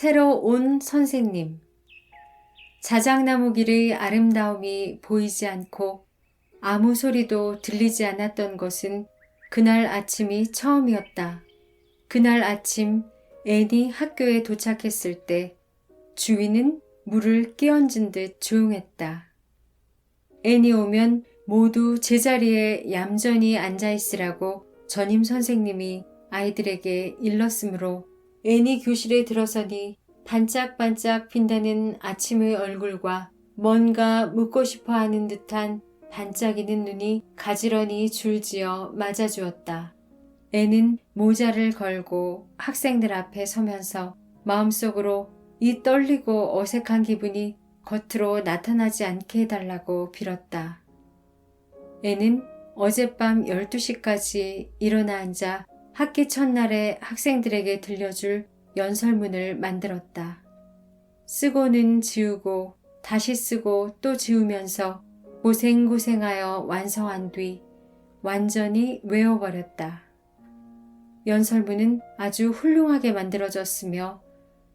새로 온 선생님. 자작나무 길의 아름다움이 보이지 않고 아무 소리도 들리지 않았던 것은 그날 아침이 처음이었다. 그날 아침 앤이 학교에 도착했을 때 주위는 물을 끼얹은 듯 조용했다. 앤이 오면 모두 제자리에 얌전히 앉아있으라고 전임 선생님이 아이들에게 일렀으므로 앤이 교실에 들어서니 반짝반짝 빈다는 아침의 얼굴과 뭔가 묻고 싶어 하는 듯한 반짝이는 눈이 가지런히 줄지어 맞아주었다. 앤은 모자를 걸고 학생들 앞에 서면서 마음속으로 이 떨리고 어색한 기분이 겉으로 나타나지 않게 해달라고 빌었다. 앤은 어젯밤 12시까지 일어나 앉아 학기 첫날에 학생들에게 들려줄 연설문을 만들었다. 쓰고는 지우고 다시 쓰고 또 지우면서 고생고생하여 완성한 뒤 완전히 외워버렸다. 연설문은 아주 훌륭하게 만들어졌으며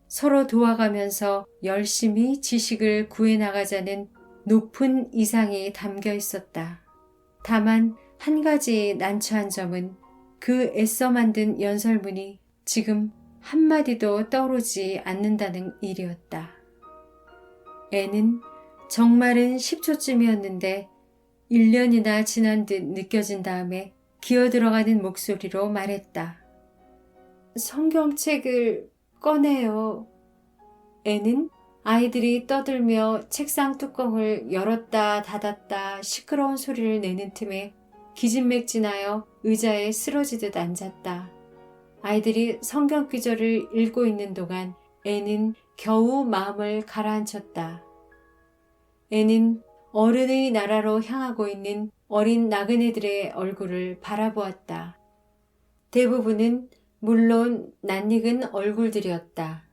서로 도와가면서 열심히 지식을 구해나가자는 높은 이상이 담겨 있었다. 다만 한 가지 난처한 점은 그 애써 만든 연설문이 지금 한마디도 떠오르지 않는다는 일이었다. 앤은 정말은 10초쯤이었는데 1년이나 지난 듯 느껴진 다음에 기어들어가는 목소리로 말했다. 성경책을 꺼내요. 앤은 아이들이 떠들며 책상 뚜껑을 열었다 닫았다 시끄러운 소리를 내는 틈에 기진맥진하여 의자에 쓰러지듯 앉았다. 아이들이 성경 구절을 읽고 있는 동안 앤은 겨우 마음을 가라앉혔다. 앤은 어른의 나라로 향하고 있는 어린 나그네들의 얼굴을 바라보았다. 대부분은 물론 낯익은 얼굴들이었다.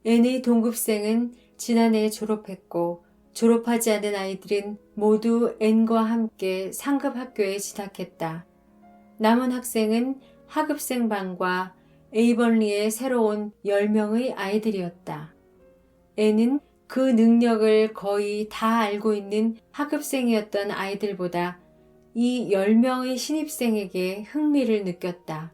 앤의 동급생은 지난해 졸업했고 졸업하지 않은 아이들은 모두 앤과 함께 상급 학교에 진학했다. 남은 학생은 하급생 반과 에이번리에 새로 온 10명의 아이들이었다. 앤은 그 능력을 거의 다 알고 있는 하급생이었던 아이들보다 이 10명의 신입생에게 흥미를 느꼈다.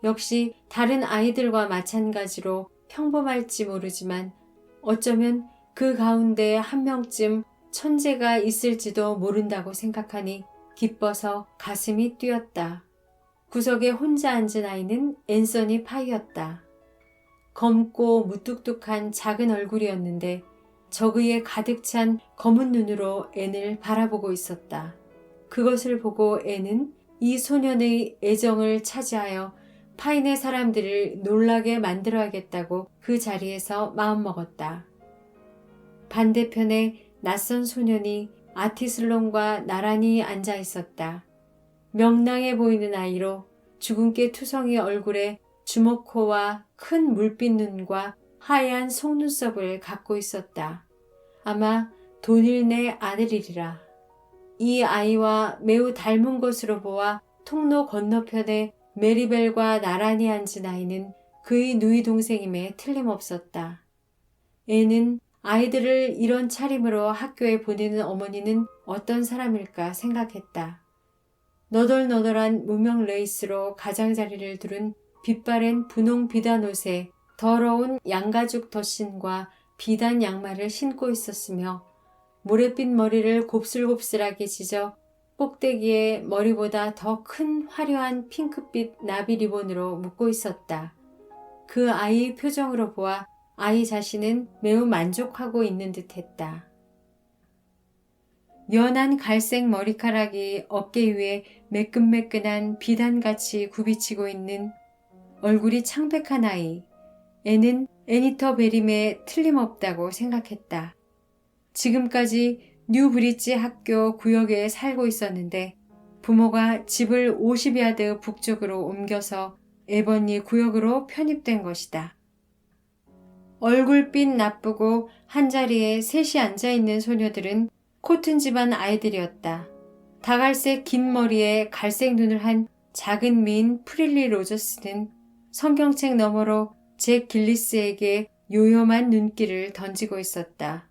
역시 다른 아이들과 마찬가지로 평범할지 모르지만 어쩌면 그 가운데 한 명쯤 천재가 있을지도 모른다고 생각하니 기뻐서 가슴이 뛰었다. 구석에 혼자 앉은 아이는 앤서니 파이였다. 검고 무뚝뚝한 작은 얼굴이었는데 저그에 가득 찬 검은 눈으로 앤을 바라보고 있었다. 그것을 보고 앤은 이 소년의 애정을 차지하여 파인의 사람들을 놀라게 만들어야겠다고 그 자리에서 마음먹었다. 반대편에 낯선 소년이 아티슬론과 나란히 앉아 있었다. 명랑해 보이는 아이로 주근깨 투성이 얼굴에 주먹코와 큰 물빛 눈과 하얀 속눈썹을 갖고 있었다. 아마 돈일네 아들이리라. 이 아이와 매우 닮은 것으로 보아 통로 건너편에 메리벨과 나란히 앉은 아이는 그의 누이 동생임에 틀림없었다. 앤은 아이들을 이런 차림으로 학교에 보내는 어머니는 어떤 사람일까 생각했다. 너덜너덜한 무명 레이스로 가장자리를 두른 빛바랜 분홍 비단 옷에 더러운 양가죽 덧신과 비단 양말을 신고 있었으며 모래빛 머리를 곱슬곱슬하게 지져 꼭대기에 머리보다 더 큰 화려한 핑크빛 나비 리본으로 묶고 있었다. 그 아이의 표정으로 보아 아이 자신은 매우 만족하고 있는 듯 했다. 연한 갈색 머리카락이 어깨 위에 매끈매끈한 비단같이 굽이치고 있는 얼굴이 창백한 아이. 앤은 애니터 베림에 틀림없다고 생각했다. 지금까지 뉴브릿지 학교 구역에 살고 있었는데 부모가 집을 50야드 북쪽으로 옮겨서 에버니 구역으로 편입된 것이다. 얼굴빛 나쁘고 한자리에 셋이 앉아있는 소녀들은 코튼 집안 아이들이었다. 다갈색 긴 머리에 갈색 눈을 한 작은 미인 프릴리 로저스는 성경책 너머로 잭 길리스에게 요염한 눈길을 던지고 있었다.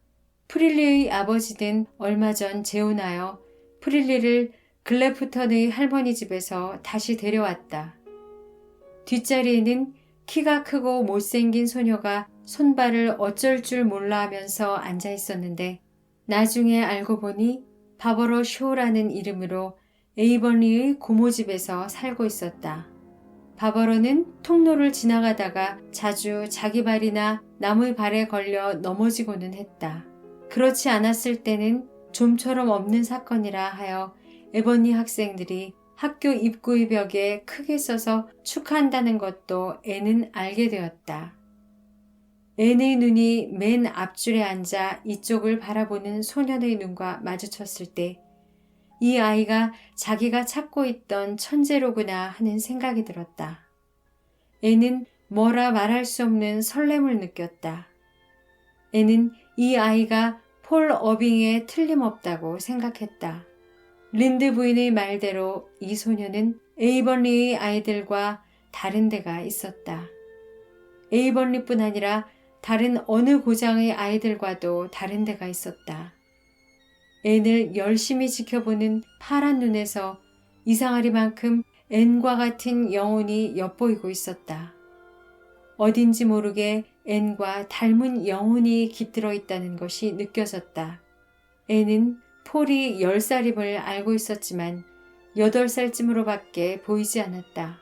프릴리의 아버지는 얼마 전 재혼하여 프릴리를 글래프턴의 할머니 집에서 다시 데려왔다. 뒷자리에는 키가 크고 못생긴 소녀가 손발을 어쩔 줄 몰라 하면서 앉아 있었는데 나중에 알고 보니 바버러 쇼라는 이름으로 에이번리의 고모집에서 살고 있었다. 바버러는 통로를 지나가다가 자주 자기 발이나 남의 발에 걸려 넘어지고는 했다. 그렇지 않았을 때는 좀처럼 없는 사건이라 하여 에버니 학생들이 학교 입구의 벽에 크게 써서 축하한다는 것도 애는 알게 되었다. 앤의 눈이 맨 앞줄에 앉아 이쪽을 바라보는 소년의 눈과 마주쳤을 때 이 아이가 자기가 찾고 있던 천재로구나 하는 생각이 들었다. 앤은 뭐라 말할 수 없는 설렘을 느꼈다. 앤은 이 아이가 폴 어빙에 틀림없다고 생각했다. 린드 부인의 말대로 이 소녀는 에이번리의 아이들과 다른 데가 있었다. 에이번리뿐 아니라 다른 어느 고장의 아이들과도 다른 데가 있었다. 앤을 열심히 지켜보는 파란 눈에서 이상하리만큼 앤과 같은 영혼이 엿보이고 있었다. 어딘지 모르게 앤과 닮은 영혼이 깃들어 있다는 것이 느껴졌다. 앤은 폴이 10살임을 알고 있었지만 8살쯤으로밖에 보이지 않았다.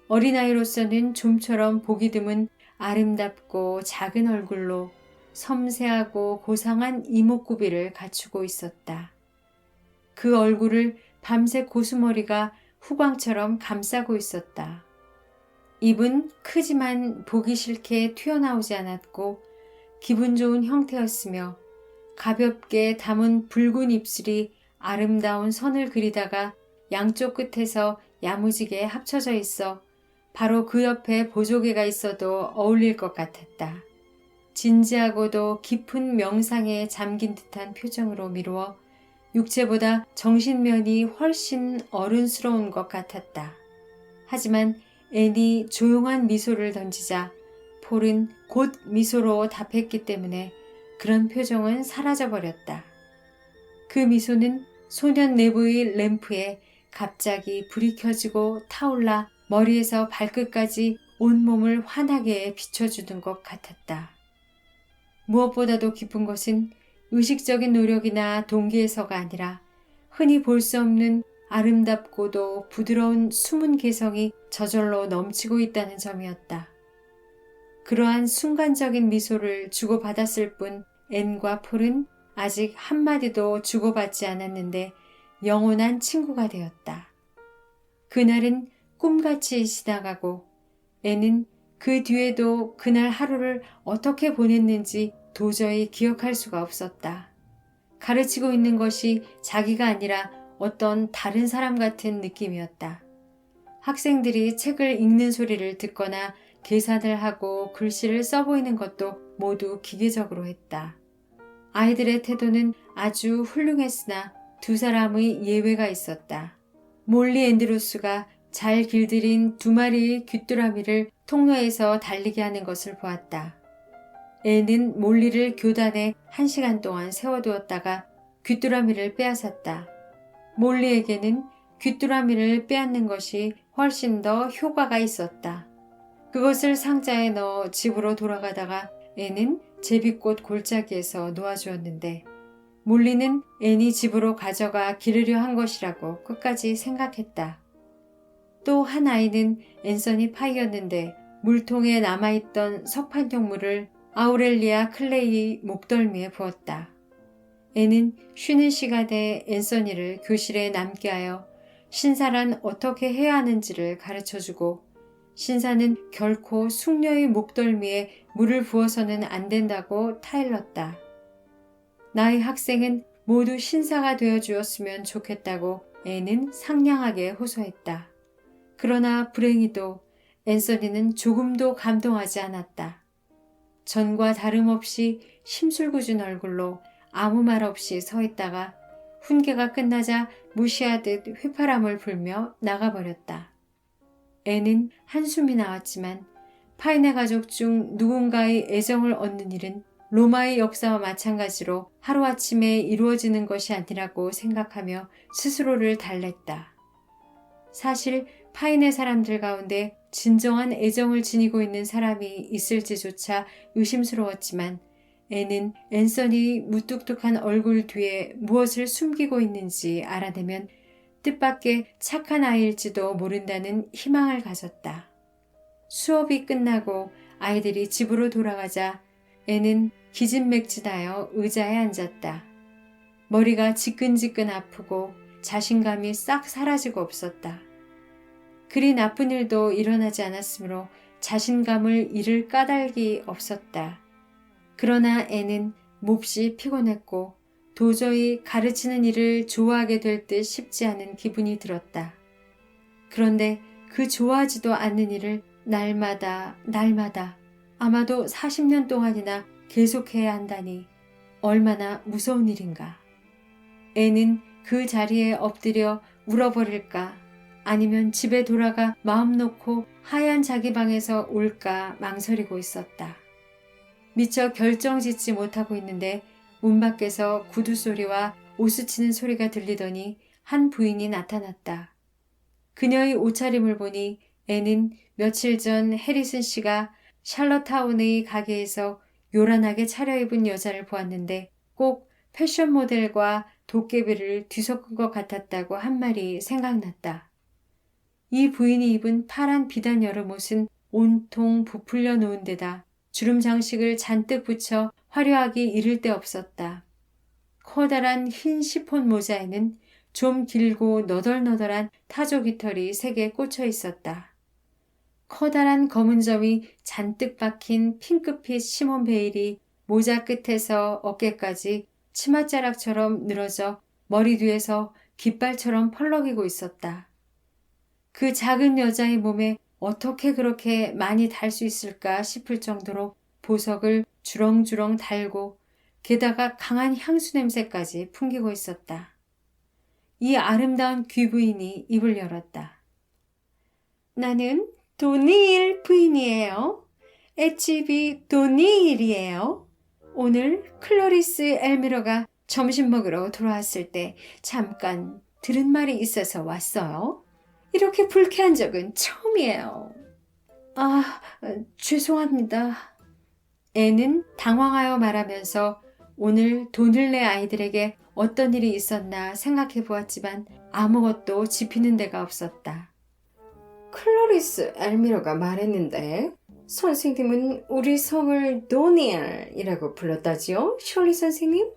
어린아이로서는 좀처럼 보기 드문 아름답고 작은 얼굴로 섬세하고 고상한 이목구비를 갖추고 있었다. 그 얼굴을 밤새 고수머리가 후광처럼 감싸고 있었다. 입은 크지만 보기 싫게 튀어나오지 않았고 기분 좋은 형태였으며 가볍게 담은 붉은 입술이 아름다운 선을 그리다가 양쪽 끝에서 야무지게 합쳐져 있어 바로 그 옆에 보조개가 있어도 어울릴 것 같았다. 진지하고도 깊은 명상에 잠긴 듯한 표정으로 미루어 육체보다 정신면이 훨씬 어른스러운 것 같았다. 하지만 앤이 조용한 미소를 던지자 폴은 곧 미소로 답했기 때문에 그런 표정은 사라져버렸다. 그 미소는 소년 내부의 램프에 갑자기 불이 켜지고 타올라 머리에서 발끝까지 온몸을 환하게 비춰주는 것 같았다. 무엇보다도 기쁜 것은 의식적인 노력이나 동기에서가 아니라 흔히 볼 수 없는 아름답고도 부드러운 숨은 개성이 저절로 넘치고 있다는 점이었다. 그러한 순간적인 미소를 주고받았을 뿐 앤과 폴은 아직 한마디도 주고받지 않았는데 영원한 친구가 되었다. 그날은 꿈같이 지나가고 앤은 그 뒤에도 그날 하루를 어떻게 보냈는지 도저히 기억할 수가 없었다. 가르치고 있는 것이 자기가 아니라 어떤 다른 사람 같은 느낌이었다. 학생들이 책을 읽는 소리를 듣거나 계산을 하고 글씨를 써보이는 것도 모두 기계적으로 했다. 아이들의 태도는 아주 훌륭했으나 두 사람의 예외가 있었다. 몰리 앤드루스가 잘 길들인 2마리의 귀뚜라미를 통로에서 달리게 하는 것을 보았다. 앤은 몰리를 교단에 1시간 동안 세워두었다가 귀뚜라미를 빼앗았다. 몰리에게는 귀뚜라미를 빼앗는 것이 훨씬 더 효과가 있었다. 그것을 상자에 넣어 집으로 돌아가다가 앤은 제비꽃 골짜기에서 놓아주었는데 몰리는 앤이 집으로 가져가 기르려 한 것이라고 끝까지 생각했다. 또 한 아이는 앤서니 파이였는데 물통에 남아있던 석판용물을 아우렐리아 클레이의 목덜미에 부었다. 앤은 쉬는 시간에 앤서니를 교실에 남게 하여 신사란 어떻게 해야 하는지를 가르쳐주고 신사는 결코 숙녀의 목덜미에 물을 부어서는 안 된다고 타일렀다. 나의 학생은 모두 신사가 되어주었으면 좋겠다고 앤은 상냥하게 호소했다. 그러나 불행히도 앤서니는 조금도 감동하지 않았다. 전과 다름없이 심술궂은 얼굴로 아무 말 없이 서 있다가 훈계가 끝나자 무시하듯 휘파람을 불며 나가버렸다. 앤은 한숨이 나왔지만 파인의 가족 중 누군가의 애정을 얻는 일은 로마의 역사와 마찬가지로 하루아침에 이루어지는 것이 아니라고 생각하며 스스로를 달랬다. 사실 파인의 사람들 가운데 진정한 애정을 지니고 있는 사람이 있을지조차 의심스러웠지만 애는 앤서니의 무뚝뚝한 얼굴 뒤에 무엇을 숨기고 있는지 알아내면 뜻밖의 착한 아이일지도 모른다는 희망을 가졌다. 수업이 끝나고 아이들이 집으로 돌아가자 애는 기진맥진하여 의자에 앉았다. 머리가 지끈지끈 아프고 자신감이 싹 사라지고 없었다. 그리 나쁜 일도 일어나지 않았으므로 자신감을 잃을 까닭이 없었다. 그러나 애는 몹시 피곤했고 도저히 가르치는 일을 좋아하게 될 듯 싶지 않은 기분이 들었다. 그런데 그 좋아하지도 않는 일을 날마다 아마도 40년 동안이나 계속해야 한다니 얼마나 무서운 일인가. 애는 그 자리에 엎드려 울어버릴까 아니면 집에 돌아가 마음 놓고 하얀 자기 방에서 올까 망설이고 있었다. 미처 결정짓지 못하고 있는데 문 밖에서 구두 소리와 오스치는 소리가 들리더니 한 부인이 나타났다. 그녀의 옷차림을 보니 애는 며칠 전 해리슨 씨가 샬럿타운의 가게에서 요란하게 차려입은 여자를 보았는데 꼭 패션 모델과 도깨비를 뒤섞은 것 같았다고 한 말이 생각났다. 이 부인이 입은 파란 비단 여름옷은 온통 부풀려 놓은 데다 주름 장식을 잔뜩 붙여 화려하기 이를 데 없었다. 커다란 흰 시폰 모자에는 좀 길고 너덜너덜한 타조 깃털이 3개 꽂혀 있었다. 커다란 검은 점이 잔뜩 박힌 핑크빛 시몬 베일이 모자 끝에서 어깨까지 치맛자락처럼 늘어져 머리 뒤에서 깃발처럼 펄럭이고 있었다. 그 작은 여자의 몸에 어떻게 그렇게 많이 달 수 있을까 싶을 정도로 보석을 주렁주렁 달고 게다가 강한 향수 냄새까지 풍기고 있었다. 이 아름다운 귀부인이 입을 열었다. 나는 도니일 부인이에요. 엣집이 도니일이에요. 오늘 클로리스 엘미러가 점심 먹으러 돌아왔을 때 잠깐 들은 말이 있어서 왔어요. 이렇게 불쾌한 적은 처음이에요. 죄송합니다. 애는 당황하여 말하면서 오늘 돈을 내 아이들에게 어떤 일이 있었나 생각해 보았지만 아무것도 짚이는 데가 없었다. 클로리스 엘미러가 말했는데 선생님은 우리 성을 도니엘이라고 불렀다지요, 셜리 선생님?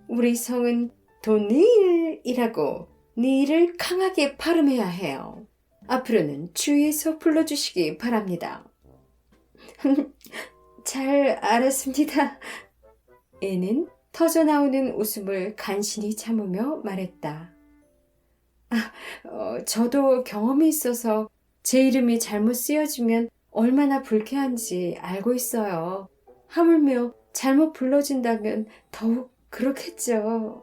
우리 성은 도니엘이라고 니를 강하게 발음해야 해요. 앞으로는 주의해서 불러주시기 바랍니다. 잘 알았습니다. 애는 터져나오는 웃음을 간신히 참으며 말했다. 저도 경험이 있어서 제 이름이 잘못 쓰여지면 얼마나 불쾌한지 알고 있어요. 하물며 잘못 불러준다면 더욱 그렇겠죠.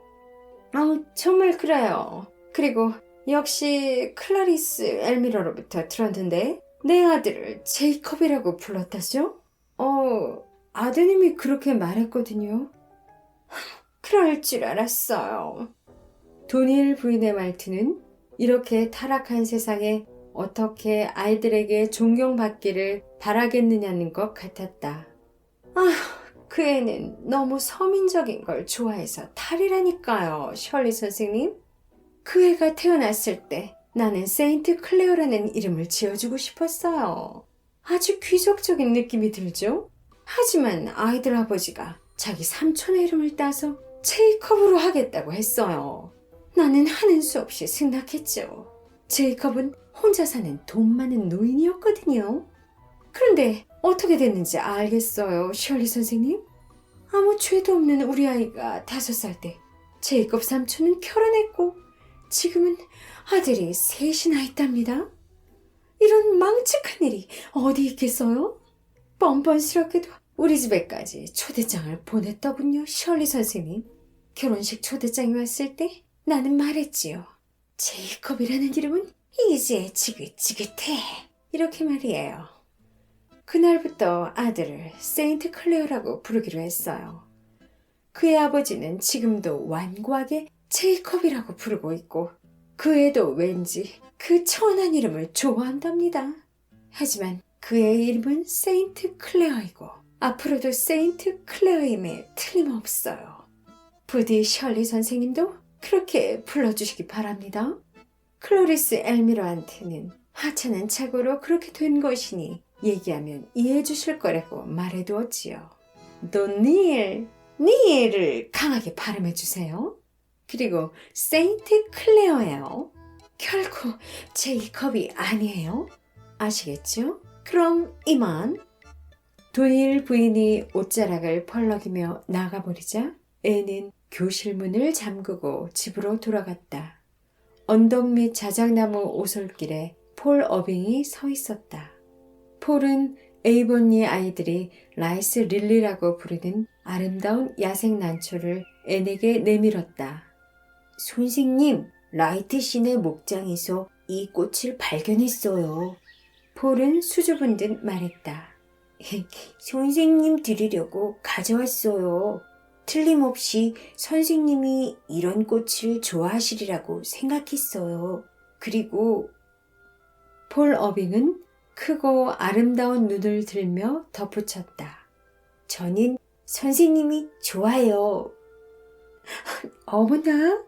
정말 그래요. 그리고 역시 클라리스 엘미러로부터 들었는데 내 아들을 제이컵이라고 불렀다죠? 아드님이 그렇게 말했거든요. 그럴 줄 알았어요. 도닐 부인의 말투는 이렇게 타락한 세상에 어떻게 아이들에게 존경받기를 바라겠느냐는 것 같았다. 그 애는 너무 서민적인 걸 좋아해서 탈이라니까요, 셜리 선생님. 그 애가 태어났을 때 나는 세인트 클레어라는 이름을 지어주고 싶었어요. 아주 귀족적인 느낌이 들죠? 하지만 아이들 아버지가 자기 삼촌의 이름을 따서 제이컵으로 하겠다고 했어요. 나는 하는 수 없이 승낙했죠. 제이컵은 혼자 사는 돈 많은 노인이었거든요. 그런데 어떻게 됐는지 알겠어요, 셜리 선생님? 아무 죄도 없는 우리 아이가 5살 때 제이컵 삼촌은 결혼했고 지금은 아들이 3이나 있답니다. 이런 망측한 일이 어디 있겠어요? 뻔뻔스럽게도 우리 집에까지 초대장을 보냈더군요, 셜리 선생님. 결혼식 초대장이 왔을 때 나는 말했지요. 제이컵이라는 이름은 이제 지긋지긋해. 이렇게 말이에요. 그날부터 아들을 세인트 클레어라고 부르기로 했어요. 그의 아버지는 지금도 완고하게 제이컵이라고 부르고 있고 그 애도 왠지 그 천한 이름을 좋아한답니다. 하지만 그의 이름은 세인트 클레어이고 앞으로도 세인트 클레어임에 틀림없어요. 부디 셜리 선생님도 그렇게 불러주시기 바랍니다. 클로리스 엘미로한테는 하찮은 착오로 그렇게 된 것이니 얘기하면 이해해 주실 거라고 말해두었지요. 또 닐을 강하게 발음해 주세요. 그리고 세인트 클레어예요. 결코 제이컵이 아니에요. 아시겠죠? 그럼 이만. 도일 부인이 옷자락을 펄럭이며 나가버리자 애는 교실 문을 잠그고 집으로 돌아갔다. 언덕 밑 자작나무 오솔길에 폴 어빙이 서 있었다. 폴은 에이본리 아이들이 라이스 릴리라고 부르는 아름다운 야생 난초를 앤에게 내밀었다. 선생님, 라이트 씬의 목장에서 이 꽃을 발견했어요. 폴은 수줍은 듯 말했다. 선생님 드리려고 가져왔어요. 틀림없이 선생님이 이런 꽃을 좋아하시리라고 생각했어요. 그리고 폴 어빙은 크고 아름다운 눈을 들며 덧붙였다. 저는 선생님이 좋아요. 어머나,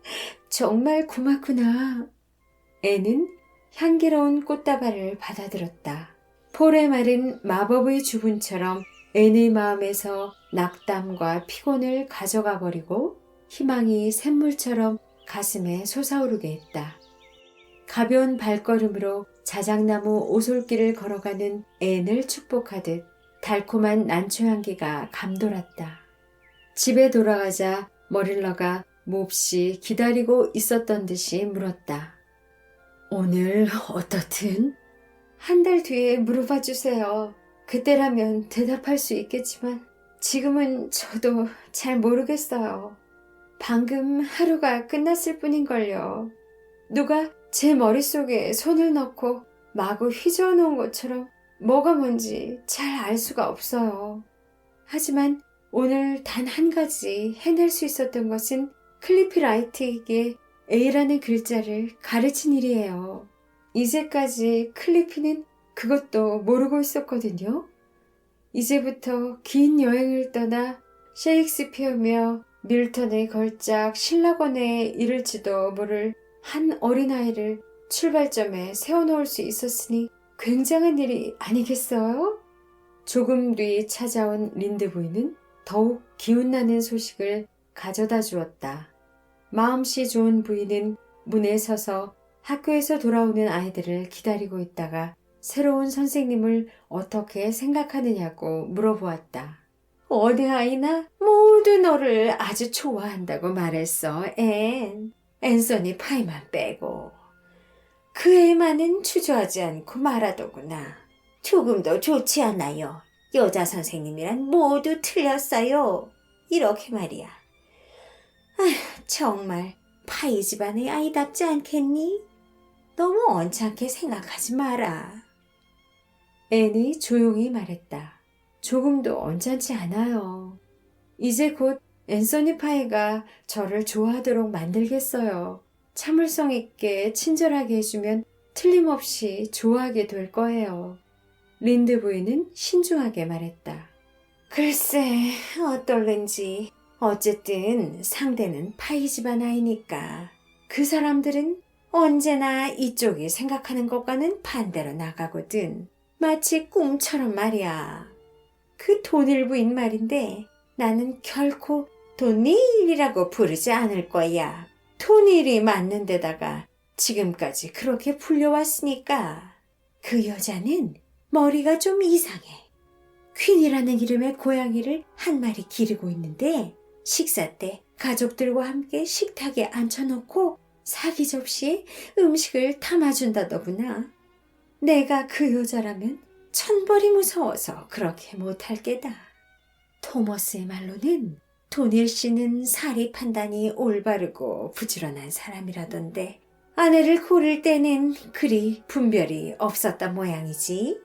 정말 고맙구나. 애는 향기로운 꽃다발을 받아들었다. 폴의 말은 마법의 주문처럼 앤의 마음에서 낙담과 피곤을 가져가 버리고 희망이 샘물처럼 가슴에 솟아오르게 했다. 가벼운 발걸음으로 자작나무 오솔길을 걸어가는 앤을 축복하듯 달콤한 난초 향기가 감돌았다. 집에 돌아가자 머릴러가 몹시 기다리고 있었던 듯이 물었다. 오늘 어떻든? 한 달 뒤에 물어봐 주세요. 그때라면 대답할 수 있겠지만 지금은 저도 잘 모르겠어요. 방금 하루가 끝났을 뿐인걸요. 누가 제 머릿속에 손을 넣고 마구 휘저어 놓은 것처럼 뭐가 뭔지 잘 알 수가 없어요. 하지만 오늘 단 한 가지 해낼 수 있었던 것은 클리피 라이트에게 A라는 글자를 가르친 일이에요. 이제까지 클리피는 그것도 모르고 있었거든요. 이제부터 긴 여행을 떠나 셰익스피어며 밀턴의 걸작 신라권에 이를지도 모를 한 어린아이를 출발점에 세워놓을 수 있었으니 굉장한 일이 아니겠어요? 조금 뒤 찾아온 린드 부인은 더욱 기운나는 소식을 가져다 주었다. 마음씨 좋은 부인은 문에 서서 학교에서 돌아오는 아이들을 기다리고 있다가 새로운 선생님을 어떻게 생각하느냐고 물어보았다. 어느 아이나 모두 너를 아주 좋아한다고 말했어, 앤서니 파이만 빼고. 그 애만은 주저하지 않고 말하더구나. 조금도 좋지 않아요. 여자 선생님이란 모두 틀렸어요. 이렇게 말이야. 정말 파이 집안의 아이답지 않겠니? 너무 언짢게 생각하지 마라. 앤이 조용히 말했다. 조금도 언짢지 않아요. 이제 곧 앤서니 파이가 저를 좋아하도록 만들겠어요. 참을성 있게 친절하게 해주면 틀림없이 좋아하게 될 거예요. 린드 부인은 신중하게 말했다. 글쎄, 어떨는지. 어쨌든 상대는 파이 집안 아이니까 그 사람들은 언제나 이쪽이 생각하는 것과는 반대로 나가거든. 마치 꿈처럼 말이야. 그 도닐 부인 말인데 나는 결코 도닐이라고 부르지 않을 거야. 도닐이 맞는 데다가 지금까지 그렇게 불려왔으니까. 그 여자는 머리가 좀 이상해. 퀸이라는 이름의 고양이를 한 마리 기르고 있는데 식사 때 가족들과 함께 식탁에 앉혀놓고 사기 접시에 음식을 담아준다더구나. 내가 그 여자라면 천벌이 무서워서 그렇게 못할 게다. 토머스의 말로는 도닐 씨는 사리 판단이 올바르고 부지런한 사람이라던데 아내를 고를 때는 그리 분별이 없었던 모양이지.